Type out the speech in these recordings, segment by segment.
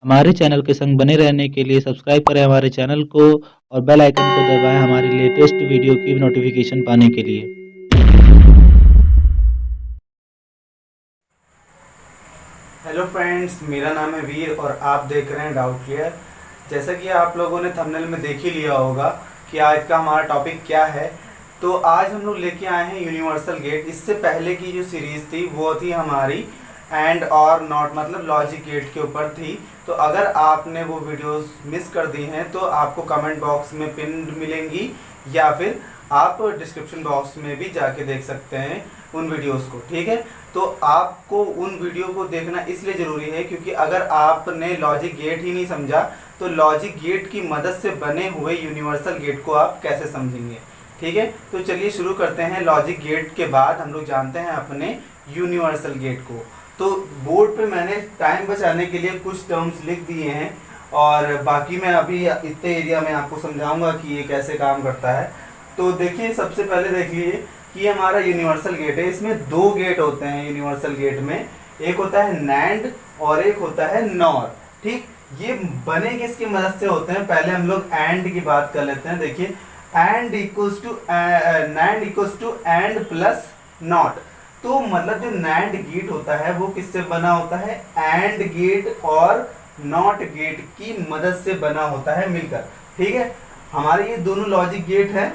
हमारे चैनल के संग बने रहने के लिए सब्सक्राइब करें हमारे चैनल को और बेल आइकन को दबाएं हमारी लेटेस्ट वीडियो की नोटिफिकेशन पाने के लिए। हेलो फ्रेंड्स, मेरा नाम है वीर और आप देख रहे हैं डाउट क्लियर। जैसा कि आप लोगों ने थंबनेल में देख ही लिया होगा कि आज का हमारा टॉपिक क्या है। तो आज हम लोग लेके आए हैं यूनिवर्सल गेट। इससे पहले की जो सीरीज़ थी वो थी हमारी एंड और नॉट मतलब लॉजिक गेट के ऊपर थी। तो अगर आपने वो वीडियोस मिस कर दी हैं तो आपको कमेंट बॉक्स में पिन मिलेंगी या फिर आप डिस्क्रिप्शन बॉक्स में भी जाके देख सकते हैं उन वीडियोस को। ठीक है, तो आपको उन वीडियो को देखना इसलिए ज़रूरी है क्योंकि अगर आपने लॉजिक गेट ही नहीं समझा तो लॉजिक गेट की मदद से बने हुए यूनिवर्सल गेट को आप कैसे समझेंगे। ठीक है, तो चलिए शुरू करते हैं। लॉजिक गेट के बाद हम लोग जानते हैं अपने यूनिवर्सल गेट को। तो बोर्ड पे मैंने टाइम बचाने के लिए कुछ टर्म्स लिख दिए हैं और बाकी मैं अभी इतने एरिया में आपको समझाऊंगा कि ये कैसे काम करता है। तो देखिए, सबसे पहले देख लीजिए कि ये हमारा यूनिवर्सल गेट है। इसमें दो गेट होते हैं यूनिवर्सल गेट में, एक होता है नैंड और एक होता है नॉर। ठीक, ये बने किसकी मदद से होते हैं, पहले हम लोग एंड की बात कर लेते हैं। देखिए, and equals to NAND equals to and plus not. तो मतलब जो नैंड गेट होता है वो किससे बना होता है, एंड गेट और नॉट गेट की मदद से बना होता है मिलकर। ठीक है, हमारे ये दोनों लॉजिक गेट है,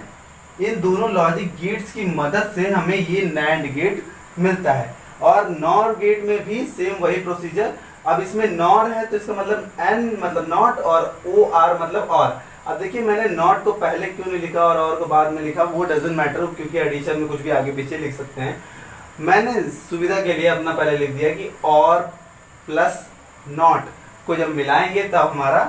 इन दोनों लॉजिक गेट्स की मदद से हमें ये नैंड गेट मिलता है। और नॉर गेट में भी सेम वही प्रोसीजर। अब इसमें नॉर है तो इसका मतलब एन मतलब नॉट और ओ आर मतलब और। अब देखिए, मैंने नॉट को पहले क्यों नहीं लिखा और को बाद में लिखा, वो डजंट मैटर क्योंकि एडिशन में कुछ भी आगे पीछे लिख सकते हैं। मैंने सुविधा के लिए अपना पहले लिख दिया कि और प्लस नॉट को जब मिलाएंगे तब हमारा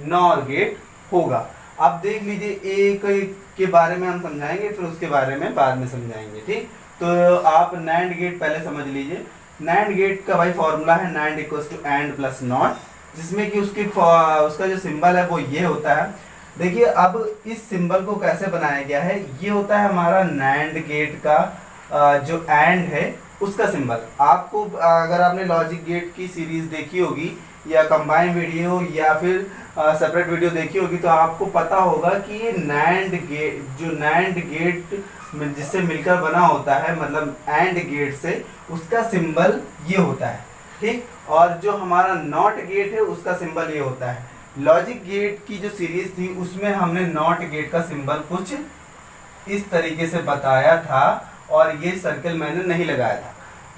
नॉर गेट होगा। अब देख लीजिए, एक के बारे में हम समझाएंगे फिर उसके बारे में बाद में समझाएंगे। ठीक, तो आप नैंड गेट पहले समझ लीजिए। नैंड गेट का भाई फॉर्मूला है NAND equals to and plus not, जिसमें कि उसका जो सिंबल है वो ये होता है। देखिए, अब इस सिंबल को कैसे बनाया गया है, ये होता है हमारा नैंड गेट का जो एंड है उसका सिंबल। आपको अगर आपने लॉजिक गेट की सीरीज देखी होगी या कंबाइन वीडियो या फिर सेपरेट वीडियो देखी होगी तो आपको पता होगा कि ये नैंड गेट, जो नैंड गेट जिससे मिलकर बना होता है मतलब एंड गेट से, उसका सिंबल ये होता है। ठीक, और जो हमारा नॉट गेट है उसका सिंबल ये होता है। लॉजिक गेट की जो सीरीज थी उसमें हमने नॉट गेट का सिंबल कुछ इस तरीके से बताया था और ये सर्कल मैंने नहीं लगाया था,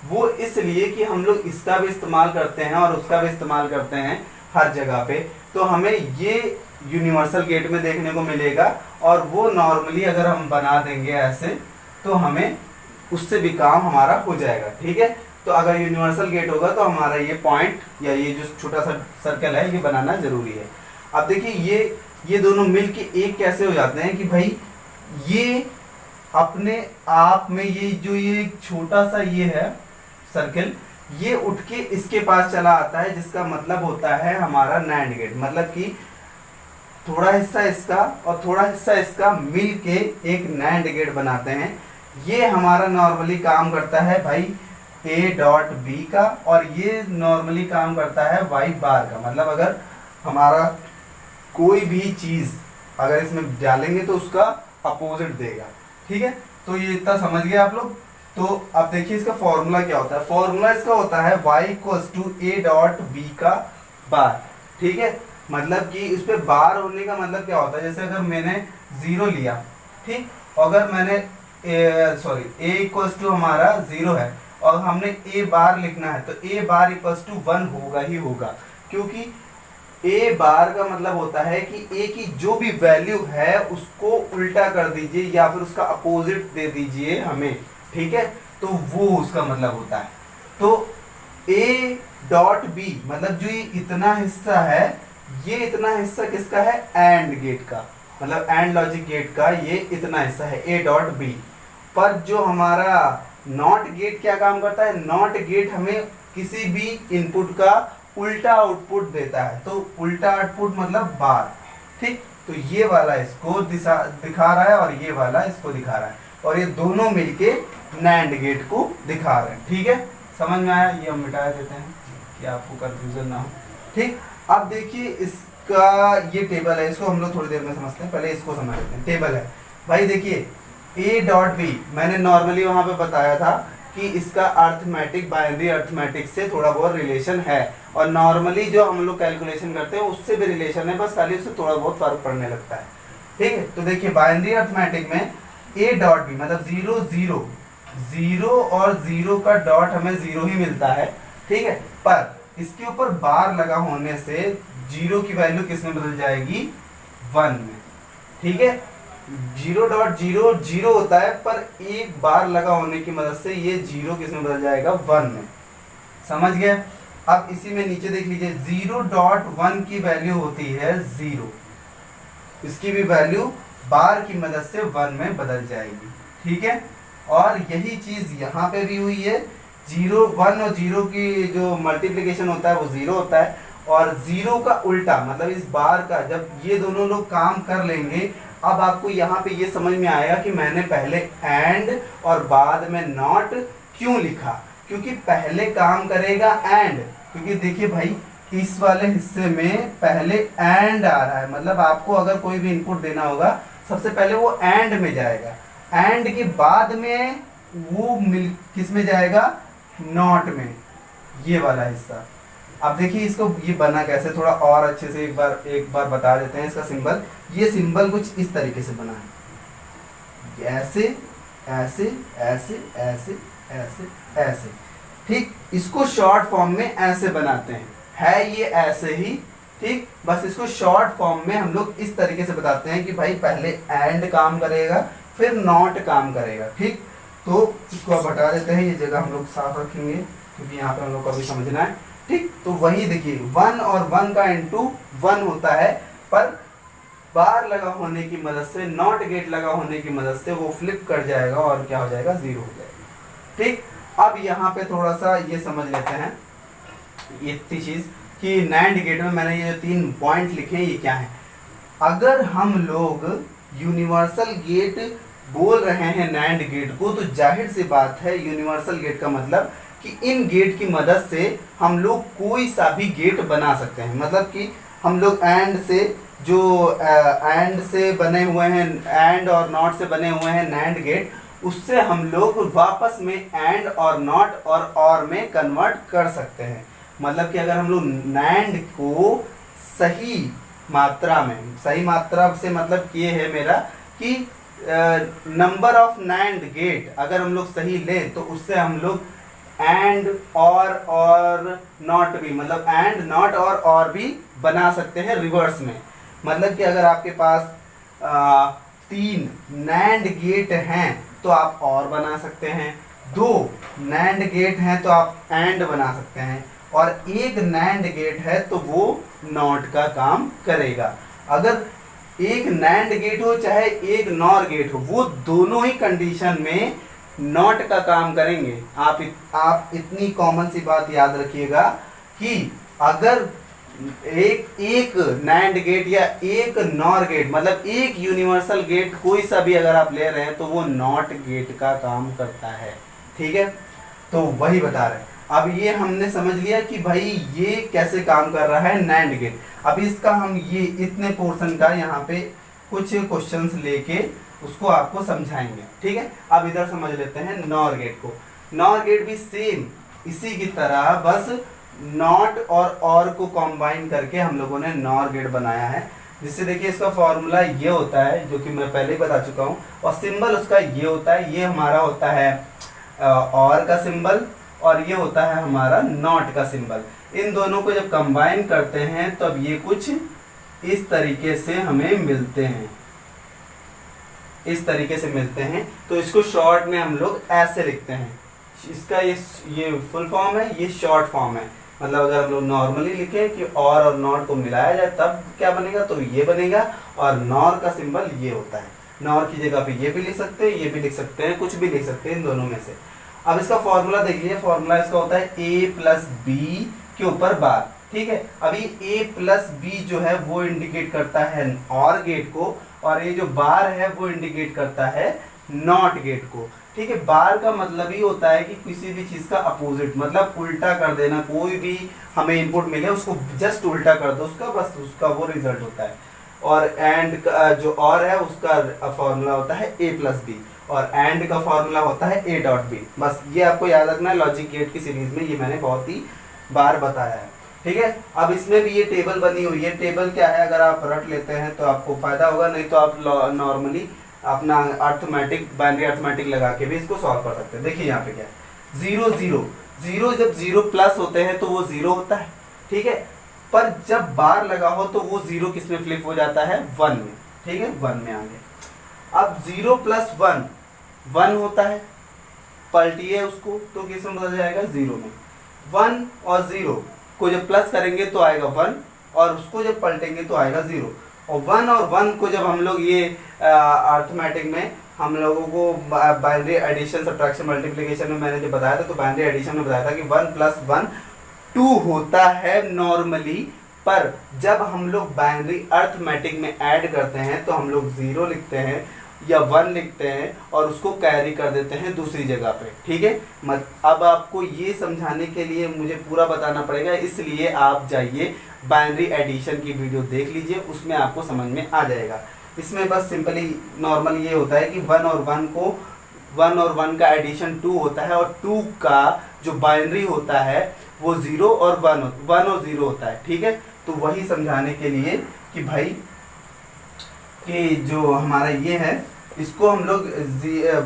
वो इसलिए कि हम लोग इसका भी इस्तेमाल करते हैं और उसका भी इस्तेमाल करते हैं हर जगह पे। तो हमें ये यूनिवर्सल गेट में देखने को मिलेगा और वो नॉर्मली अगर हम बना देंगे ऐसे तो हमें उससे भी काम हमारा हो जाएगा। ठीक है, तो अगर यूनिवर्सल गेट होगा तो हमारा ये पॉइंट या ये जो छोटा सा सर्कल है ये बनाना जरूरी है। अब देखिए, ये दोनों मिल के एक कैसे हो जाते हैं कि भाई ये अपने आप में ये छोटा सा ये है सर्कल, ये उठ के इसके पास चला आता है, जिसका मतलब होता है हमारा नैंड गेट। मतलब कि थोड़ा हिस्सा इसका और थोड़ा हिस्सा इसका मिल के एक नैंड गेट बनाते हैं। ये हमारा नॉर्मली काम करता है भाई ए डॉट बी का और ये नॉर्मली काम करता है वाई बार का। मतलब अगर हमारा कोई भी चीज अगर इसमें डालेंगे तो उसका अपोजिट देगा। ठीक है, तो ये इतना समझ गए आप लोग। तो अब देखिए इसका फॉर्मूला क्या होता है। फॉर्मूला इसका होता है y equals to A dot B का बार। ठीक है, मतलब कि इस पे बार होने का मतलब क्या होता है, जैसे अगर मैंने 0 लिया, ठीक, अगर मैंने ए इक्वल्स टू हमारा 0 है और हमने ए बार लिखना है तो ए बार इक्वल्स टू 1 होगा ही होगा, क्योंकि ए बार का मतलब होता है कि ए की जो भी वैल्यू है उसको उल्टा कर दीजिए या फिर उसका अपोजिट दे दीजिए हमें। ठीक है, तो वो उसका मतलब होता है। तो ए डॉट बी मतलब जो ये इतना हिस्सा है, ये इतना हिस्सा किसका है, एंड गेट का, मतलब एंड लॉजिक गेट का ये इतना हिस्सा है ए डॉट बी। पर जो हमारा नॉट गेट क्या काम करता है, नॉट गेट हमें किसी भी इनपुट का उल्टा आउटपुट देता है। तो उल्टा आउटपुट मतलब बार। ठीक, तो ये वाला इसको दिखा रहा है और ये वाला इसको दिखा रहा है और ये दोनों मिलके नैंड गेट को दिखा रहे हैं। ठीक है, समझ में आया, ये हम मिटा देते हैं कि आपको कंफ्यूजन ना हो। ठीक, अब देखिए इसका ये टेबल है, इसको हम लोग थोड़ी देर में समझते हैं, पहले इसको समझ लेते हैं। टेबल है भाई, देखिए ए डॉट बी, मैंने नॉर्मली वहां पे बताया था कि इसका अर्थमेटिक, बाइनरी अर्थमेटिक से थोड़ा बहुत रिलेशन है, और नॉर्मली जो हम लोग कैलकुलेशन करते हैं उससे भी रिलेशन है, बस खाली उससे थोड़ा बहुत फर्क पड़ने लगता है। ठीक है, तो देखिए बाइनरी अर्थमेटिक में ए डॉट बी मतलब 0 0 0 और 0 का डॉट हमें 0 ही मिलता है। ठीक है, पर इसके ऊपर बार लगा होने से 0 की वैल्यू किस में बदल जाएगी, 1 में। ठीक है, 0.0 0 होता है, पर एक बार लगा होने की मदद से ये 0 किस में बदल जाएगा, 1 में। समझ गए? अब इसी में नीचे देख लीजिए 0.1 की वैल्यू होती है 0, इसकी भी वैल्यू बार की मदद से 1 में बदल जाएगी। ठीक है, और यही चीज यहाँ पे भी हुई है, 0 1 और 0 की जो मल्टीप्लिकेशन होता है वो 0 होता है, और 0 का उल्टा मतलब इस बार का, जब ये दोनों लोग काम कर लेंगे, अब आपको यहाँ पे ये समझ में आएगा कि मैंने पहले एंड और बाद में नॉट क्यों लिखा, क्योंकि पहले काम करेगा एंड, क्योंकि देखिए भाई इस वाले हिस्से में पहले एंड आ रहा है, मतलब आपको अगर कोई भी इनपुट देना होगा सबसे पहले वो एंड में जाएगा, एंड के बाद में वो किस में जाएगा, नॉट में, ये वाला हिस्सा। अब देखिए इसको ये बना कैसे, थोड़ा और अच्छे से एक बार बता देते हैं इसका सिंबल। ये सिंबल कुछ इस तरीके से बना है, ऐसे ऐसे ऐसे ऐसे ऐसे ऐसे। ठीक, इसको शॉर्ट फॉर्म में ऐसे बनाते हैं, है ये ऐसे ही। ठीक, बस इसको शॉर्ट फॉर्म में हम लोग इस तरीके से बताते हैं कि भाई पहले एंड काम करेगा फिर नॉट काम करेगा। ठीक, तो इसको अब हटा देते हैं, ये जगह हम लोग साफ रखेंगे क्योंकि यहाँ पे हम लोग को अभी समझना है। ठीक, तो वही देखिए 1 और 1 का इनटू 1 होता है, पर बार लगा होने की मदद से, नॉट गेट लगा होने की मदद से वो फ्लिप कर जाएगा और क्या हो जाएगा, 0 हो जाएगा। ठीक, अब यहाँ पे थोड़ा सा ये समझ लेते हैं इतनी चीज कि नैंड गेट में मैंने ये 3 पॉइंट लिखे हैं, ये क्या है। अगर हम लोग यूनिवर्सल गेट बोल रहे हैं नैंड गेट को, तो जाहिर सी बात है यूनिवर्सल गेट का मतलब कि इन गेट की मदद से हम लोग कोई सा भी गेट बना सकते हैं। मतलब कि हम लोग एंड से जो एंड से बने हुए हैं, एंड और नॉट से बने हुए हैं नैंड गेट, उससे हम लोग वापस में एंड और नॉट और में कन्वर्ट कर सकते हैं। मतलब कि अगर हम लोग नैंड को सही मात्रा में, सही मात्रा से मतलब ये है मेरा कि नंबर ऑफ नैंड गेट अगर हम लोग सही ले, तो उससे हम लोग एंड और नॉट भी, मतलब एंड नॉट और भी बना सकते हैं रिवर्स में। मतलब कि अगर आपके पास 3 नैंड गेट हैं तो आप और बना सकते हैं, 2 नैंड गेट हैं तो आप एंड बना सकते हैं, और 1 नैंड गेट है तो वो नॉट का काम करेगा। अगर एक नैंड गेट हो चाहे एक नॉर गेट हो, वो दोनों ही कंडीशन में नॉट का काम करेंगे। आप इतनी कॉमन सी बात याद रखिएगा कि अगर एक नैंड गेट या एक नॉर गेट, मतलब एक यूनिवर्सल गेट कोई सा भी अगर आप ले रहे हैं तो वो नॉट गेट का काम करता है। ठीक है, तो वही बता रहे हैं। अब ये हमने समझ लिया कि भाई ये कैसे काम कर रहा है नैंड गेट। अब इसका हम ये इतने पोर्शन का यहाँ पे कुछ क्वेश्चंस लेके उसको आपको समझाएंगे। ठीक है, अब इधर समझ लेते हैं नॉर गेट को। नॉर गेट भी सेम इसी की तरह, बस नॉट और को कंबाइन करके हम लोगों ने नॉर गेट बनाया है। जिससे देखिए इसका फॉर्मूला ये होता है जो कि मैं पहले ही बता चुका हूँ, और सिंबल उसका ये होता है, ये हमारा होता है और का सिंबल, और ये होता है हमारा नॉट का सिंबल। इन दोनों को जब कंबाइन करते हैं तब ये कुछ इस तरीके से हमें मिलते हैं, इस तरीके से मिलते हैं। तो इसको शॉर्ट में हम लोग ऐसे लिखते हैं। इसका ये फुल फॉर्म है, ये शॉर्ट फॉर्म है। मतलब अगर हम लोग नॉर्मली लिखें कि और नॉट को मिलाया जाए तब क्या बनेगा, तो ये बनेगा, और नॉर का सिंबल ये होता है। नॉर की जगह पे ये भी लिख सकते हैं, ये भी लिख सकते हैं, कुछ भी लिख सकते हैं इन दोनों में से। अब इसका फॉर्मूला देख लीजिए, फॉर्मूला इसका होता है a प्लस बी के ऊपर बार। ठीक है, अभी a प्लस बी जो है वो इंडिकेट करता है और गेट को, और ये जो बार है वो इंडिकेट करता है नॉट गेट को। ठीक है। बार का मतलब ही होता है कि किसी भी चीज का अपोजिट, मतलब उल्टा कर देना। कोई भी हमें इनपुट मिले उसको जस्ट उल्टा कर दो उसका, बस उसका वो रिजल्ट होता है। और एंड जो और है उसका फॉर्मूला होता है ए प्लस बी, और एंड का फॉर्मूला होता है ए डॉट बी। बस ये आपको याद रखना है, लॉजिक गेट की सीरीज में ये मैंने बहुत ही बार बताया है। ठीक है। अब इसमें भी ये टेबल बनी हुई है। टेबल क्या है, अगर आप रट लेते हैं तो आपको फायदा होगा, नहीं तो आप नॉर्मली अपना अर्थमेटिक, बाइनरी अर्थमेटिक लगा के भी इसको सॉल्व कर सकते हैं। देखिए यहाँ पे क्या है, 0 0 0, जब 0 प्लस होते हैं तो वो 0 होता है। ठीक है। पर जब बार लगा हो तो वो 0 किस में फ्लिप हो जाता है, 1 में। ठीक है, 1 में आ गया। अब 0 प्लस 1 1 होता है, पलटिए उसको तो किस में बदल जाएगा, 0 में। 1 और 0 को जब प्लस करेंगे तो आएगा 1, और उसको जब पलटेंगे तो आएगा 0। और 1 और 1 को जब हम लोग ये अर्थमेटिक में हम लोगों को बाइनरी एडिशन, सब्ट्रैक्शन, मल्टीप्लिकेशन में मैंने जो बताया था, तो बाइनरी एडिशन में बताया था कि 1 प्लस 1 2 होता है नॉर्मली। पर जब हम लोग बाइनरी अर्थमेटिक में ऐड करते हैं तो हम लोग 0 लिखते हैं या 1 लिखते हैं और उसको कैरी कर देते हैं दूसरी जगह पे। ठीक है। अब आपको ये समझाने के लिए मुझे पूरा बताना पड़ेगा, इसलिए आप जाइए बाइनरी एडिशन की वीडियो देख लीजिए, उसमें आपको समझ में आ जाएगा। इसमें बस सिंपली नॉर्मल ये होता है कि 1 और 1 का एडिशन 2 होता है, और 2 का जो बाइनरी होता है वो 0 और 1 और 0 होता है। ठीक है। तो वही समझाने के लिए कि भाई कि जो हमारा ये है, इसको हम लोग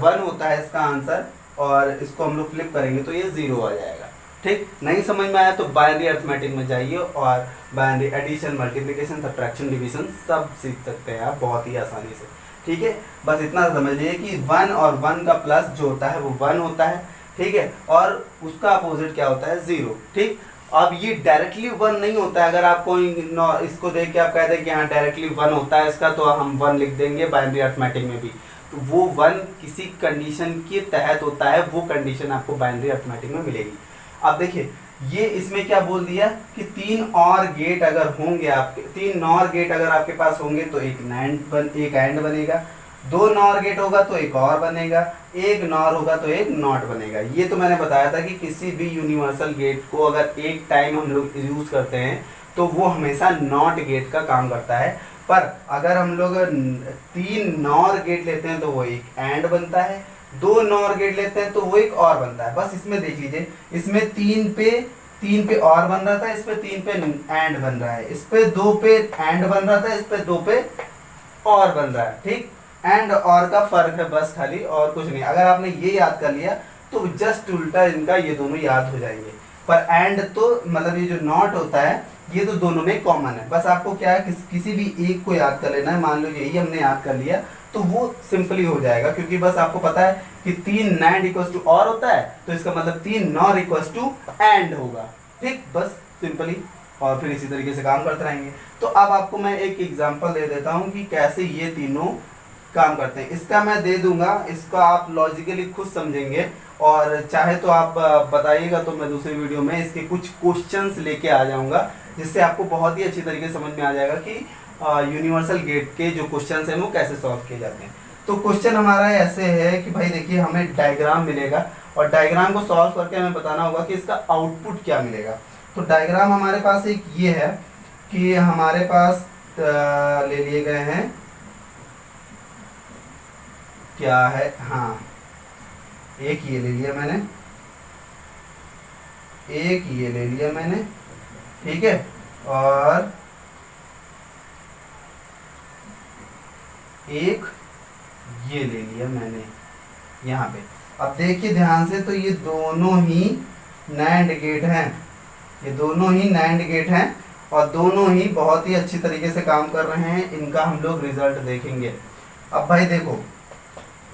1 होता है इसका आंसर, और इसको हम लोग फ्लिप करेंगे तो ये 0 आ जाएगा। ठीक। नहीं समझ में आया तो बाइनरी अर्थमेटिक में जाइए और binary addition, multiplication, subtraction, division सब सीख सकते हैं आप बहुत ही आसानी से। ठीक है। बस इतना समझ लीजिए कि 1 और 1 का प्लस जो होता है वो 1 होता है। ठीक है। और उसका अपोजिट क्या होता है, 0। ठीक। अब ये डायरेक्टली 1 नहीं होता है। अगर आप कोई इसको देख के आप कहते हैं कि हाँ डायरेक्टली 1 होता है इसका, तो हम 1 लिख देंगे बाइनरी अर्थमेटिक में भी, तो वो 1 किसी कंडीशन के तहत होता है, वो कंडीशन आपको बाइनरी अर्थमेटिक में मिलेगी। अब देखिए ये इसमें क्या बोल दिया कि 3 और गेट अगर होंगे आपके, 3 नॉर गेट अगर आपके पास होंगे तो एक एंड बनेगा, 2 नॉर गेट होगा तो एक और बनेगा, 1 नॉर होगा तो एक नॉट बनेगा। ये तो मैंने बताया था कि किसी भी यूनिवर्सल गेट को अगर एक टाइम हम लोग यूज करते हैं तो वो हमेशा नॉट गेट का काम करता है। पर अगर हम लोग 3 नॉर गेट लेते हैं तो वो एक एंड बनता है, 2 नॉर गेट लेते हैं तो वो एक और बनता है। बस इसमें देख लीजिए, इसमें 3 पे और बन रहा था, इस पे 3 पे एंड बन रहा है, इस पे 2 पे एंड बन रहा था, इस पे 2 पे और बन रहा है। ठीक। एंड और का फर्क है बस खाली, और कुछ नहीं। अगर आपने ये याद कर लिया तो जस्ट उल्टा इनका ये दोनों याद हो जाएंगे। पर एंड तो मतलब ये जो नॉट होता है ये तो दोनों में कॉमन है। बस आपको क्या है, किसी भी एक को याद कर लेना है। मान लो यही हमने याद कर लिया तो वो सिंपली हो जाएगा, क्योंकि बस आपको पता है कि 3 नैंड इक्वल्स टू और होता है, तो इसका मतलब 3 नॉर इक्वल्स टू एंड होगा। ठीक। बस सिंपली, और फिर इसी तरीके से काम करते रहेंगे। तो अब आपको मैं एक एग्जांपल दे देता हूं कि कैसे ये तीनों काम करते हैं। इसका मैं दे दूंगा, इसका आप लॉजिकली खुद समझेंगे, और चाहे तो आप बताइएगा तो मैं दूसरी वीडियो में इसके कुछ क्वेश्चंस लेके आ जाऊंगा, जिससे आपको बहुत ही अच्छी तरीके से समझ में आ जाएगा कि यूनिवर्सल गेट के जो क्वेश्चंस हैं वो कैसे सॉल्व किए जाते हैं। तो क्वेश्चन हमारा ऐसे है कि भाई देखिए हमें डायग्राम मिलेगा, और डायग्राम को सॉल्व करके हमें बताना होगा कि इसका आउटपुट क्या मिलेगा। तो डायग्राम हमारे पास एक ये है कि हमारे पास ले लिए गए हैं, क्या है, हाँ एक ये ले लिया मैंने, एक ये ले लिया मैंने। ठीक है। और एक ये ले लिया मैंने यहाँ पे। अब देखिए ध्यान से, तो ये दोनों ही नैंड गेट हैं, ये दोनों ही नैंड गेट हैं, और दोनों ही बहुत ही अच्छी तरीके से काम कर रहे हैं। इनका हम लोग रिजल्ट देखेंगे। अब भाई देखो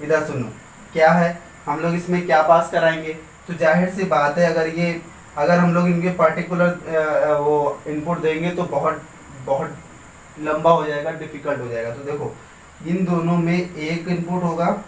इधर सुनो, क्या है, हम लोग इसमें क्या पास कराएंगे, तो जाहिर सी बात है अगर हम लोग इनके पर्टिकुलर वो इनपुट देंगे तो बहुत बहुत लंबा हो जाएगा, डिफिकल्ट हो जाएगा। तो देखो इन दोनों में एक इनपुट होगा,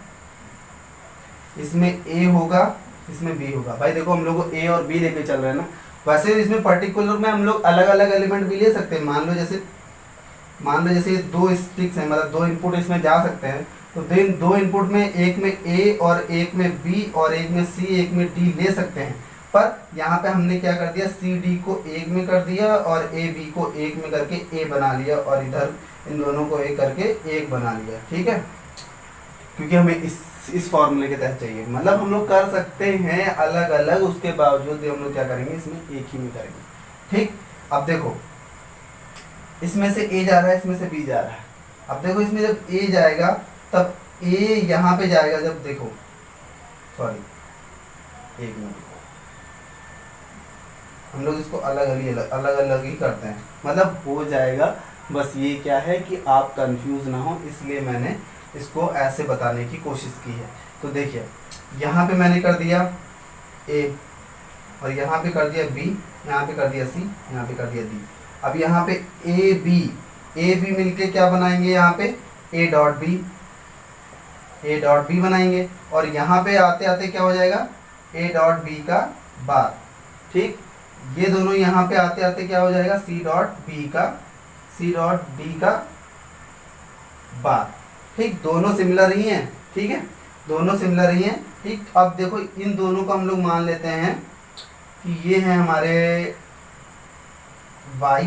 इसमें ए होगा, इसमें बी होगा। भाई देखो हम लोग ए और बी लेके चल रहे हैं ना, वैसे इसमें पर्टिकुलर में हम लोग अलग अलग एलिमेंट भी ले सकते हैं। मान लो जैसे ये 2 स्टिक्स हैं, मतलब 2 इनपुट इसमें जा सकते हैं, तो दिन दो इनपुट में, एक में ए और एक में बी और एक में सी एक में डी ले सकते हैं, पर यहाँ पे हमने क्या कर दिया, सी डी को एक में कर दिया और ए बी को एक में करके ए बना लिया और इधर इन दोनों को एक करके एक बना लिया। ठीक है, क्योंकि हमें इस फॉर्मूले के तहत चाहिए। मतलब हम लोग कर सकते हैं अलग अलग, उसके बावजूद भी हम लोग क्या करेंगे, इसमें एक ही में करेंगे। ठीक, अब देखो इसमें से ए जा रहा है, इसमें से बी जा रहा है। अब देखो इसमें जब ए जाएगा तब ए यहाँ पे जाएगा, जब देखो सॉरी एक मिनट, हम लोग इसको अलग अलग ही करते हैं, मतलब हो जाएगा। बस ये क्या है कि आप कंफ्यूज ना हो, इसलिए मैंने इसको ऐसे बताने की कोशिश की है। तो देखिए यहाँ पे मैंने कर दिया ए और यहाँ पे कर दिया बी, यहाँ पे कर दिया सी, यहाँ पे कर दिया डी। अब यहाँ पे ए बी मिलके क्या बनाएंगे, यहाँ पे ए डॉट बी बनाएंगे और यहाँ पे आते आते क्या हो जाएगा, ए डॉट बी का बार। ठीक, ये दोनों यहाँ पे आते आते क्या हो जाएगा, सी डॉट डी का बार। ठीक, दोनों सिमिलर ही हैं। ठीक है, दोनों सिमिलर ही हैं। ठीक, अब देखो इन दोनों को हम लोग मान लेते हैं कि ये है हमारे y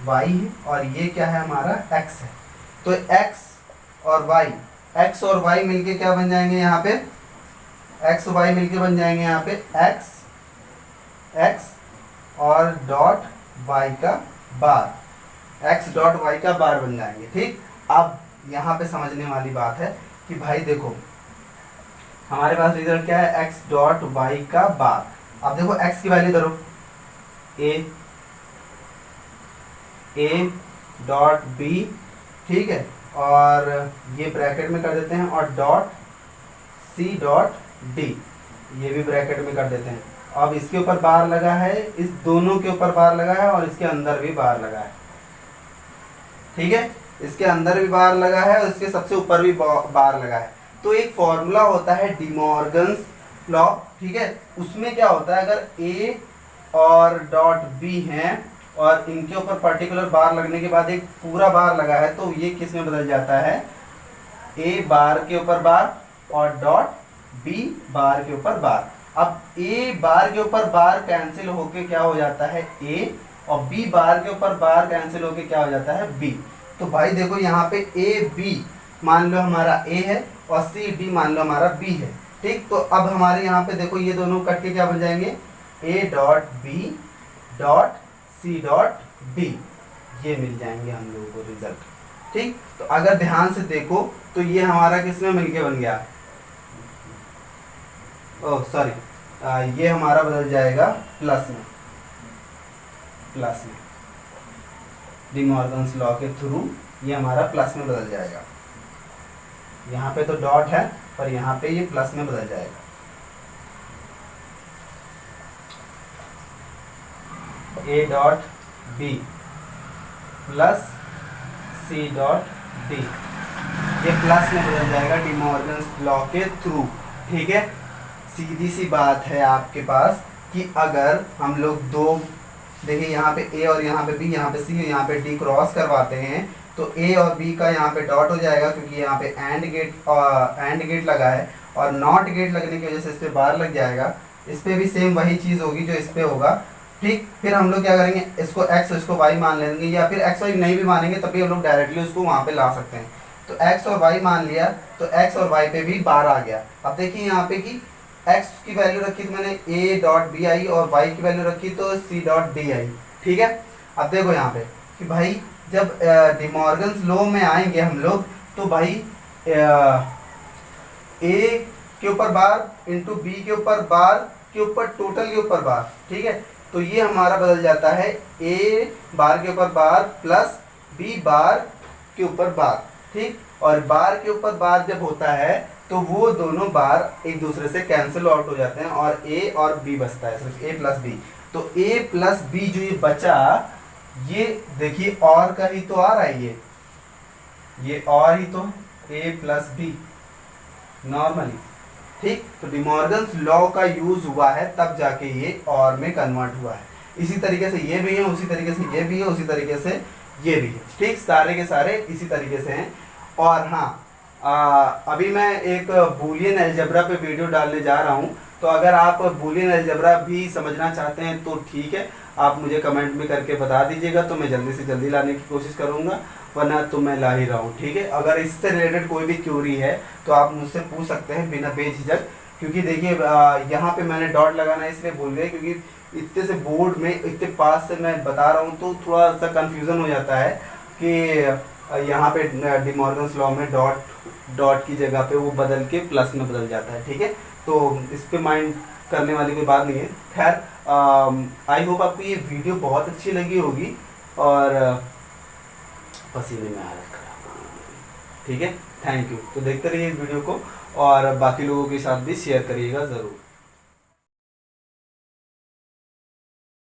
है और ये क्या है हमारा x है। तो x और y मिलके क्या बन जाएंगे, यहाँ पे x और y मिलके बन जाएंगे यहाँ पे x और डॉट y का बार, x डॉट y का बार बन जाएंगे। ठीक, अब यहाँ पे समझने वाली बात है कि भाई देखो हमारे पास रिजल्ट क्या है, x डॉट y का बार। अब देखो x की वैल्यू धरो a डॉट b, ठीक है, और ये ब्रैकेट में कर देते हैं और डॉट c डॉट d, ये भी ब्रैकेट में कर देते हैं। अब इसके ऊपर बार लगा है, इस दोनों के ऊपर बार लगा है और इसके अंदर भी बार लगा है। ठीक है, इसके अंदर भी बार लगा है और इसके सबसे ऊपर भी बार लगा है। तो एक फॉर्मूला होता है डिमॉर्गन्स लॉ। ठीक है, उसमें क्या होता है, अगर a और डॉट b हैं और इनके ऊपर पर्टिकुलर बार लगने के बाद एक पूरा बार लगा है, तो ये किस में बदल जाता है, a बार के ऊपर बार और डॉट b बार के ऊपर बार। अब a बार के ऊपर बार कैंसिल होके क्या हो जाता है a, और b बार के ऊपर बार कैंसिल होके क्या हो जाता है b। तो भाई देखो यहाँ पे a b मान लो हमारा a है और c d मान लो हमारा b है। ठीक, तो अब हमारे यहाँ पे देखो ये दोनों कट के क्या बन जाएंगे, a dot b dot c dot d, ये मिल जाएंगे हम लोगों को रिजल्ट। ठीक, तो अगर ध्यान से देखो तो ये हमारा किसमें मिलके बन गया, ओह सॉरी, ये हमारा बदल जाएगा प्लस में डिमॉर्गन्स लॉ के थ्रू ये हमारा प्लस में बदल जाएगा। यहाँ पे तो डॉट है पर यहाँ पे ये प्लस में बदल जाएगा। a dot b plus c dot d, ये प्लस में बदल जाएगा डिमॉर्गन्स लॉ के थ्रू। ठीक है, सीधी सी बात है आपके पास कि अगर हम लोग दो, देखिए यहाँ पे a और यहाँ पे b, यहाँ पे c और यहाँ पे d क्रॉस करवाते हैं तो a और b का यहाँ पे डॉट हो जाएगा, क्योंकि यहाँ पे एंड गेट लगा है और नॉट गेट लगने की वजह से इस पे बार लग जाएगा। इस पे भी सेम वही चीज़ होगी जो इस पे होगा। ठीक, फिर हम लोग क्या करेंगे, इसको x इसको y मान लेंगे, या फिर x y नहीं भी मानेंगे तब भी हम लोग डायरेक्टली उसको वहाँ पे ला सकते हैं। तो x और y मान लिया तो x और y पे भी बार आ गया। अब देखिए यहाँ पे कि x की वैल्यू रखी तो मैंने a डॉट b आई और y की वैल्यू रखी तो c डॉट d आई। ठीक है, अब देखो यहाँ पे कि भाई जब डिमॉर्गन्स लॉ में आएंगे हम लोग तो भाई a के ऊपर बार इंटू b के ऊपर बार के ऊपर टोटल के ऊपर बार। ठीक है, तो ये हमारा बदल जाता है a बार के ऊपर बार प्लस b बार के ऊपर बार। ठीक, और बार के ऊपर बार जब होता है तो वो दोनों बार एक दूसरे से कैंसिल आउट हो जाते हैं और a और b बचता है, सिर्फ a प्लस b। तो a प्लस b जो ये बचा, ये देखिए और का ही तो आ रहा है, ये और ही तो a प्लस b नॉर्मली। ठीक, तो डिमॉर्गन्स लॉ का यूज हुआ है तब जाके ये और में कन्वर्ट हुआ है। इसी तरीके से ये भी है, उसी तरीके से ये भी है, उसी तरीके से ये भी है। ठीक, सारे के सारे इसी तरीके से हैं। और हाँ, अभी मैं एक बूलियन अलजेब्रा पे वीडियो डालने जा रहा हूँ। तो अगर आप बूलियन अलजेब्रा भी समझना चाहते हैं तो ठीक है, आप मुझे कमेंट में करके बता दीजिएगा, तो मैं जल्दी से जल्दी लाने की कोशिश करूँगा, वरना तो मैं ला ही रहा हूँ। ठीक है, अगर इससे रिलेटेड कोई भी क्यूरी है तो आप मुझसे पूछ सकते हैं बिना बेझिझक। क्योंकि देखिए यहाँ पे मैंने डॉट लगाना इसलिए भूल गए, क्योंकि इतने से बोर्ड में इतने पास से मैं बता रहा हूँ तो थोड़ा सा कन्फ्यूज़न हो जाता है कि यहाँ पे डी मॉर्गन्स लॉ में डॉट की जगह पे वो बदल के प्लस में बदल जाता है। ठीक है, तो इस पे माइंड करने वाली कोई बात नहीं है। खैर आई होप आपको ये वीडियो बहुत अच्छी लगी होगी, और पसीने में हालत खराब हो गई। ठीक है, थैंक यू। तो देखते रहिए इस वीडियो को, और बाकी लोगों के साथ भी शेयर करिएगा ज़रूर।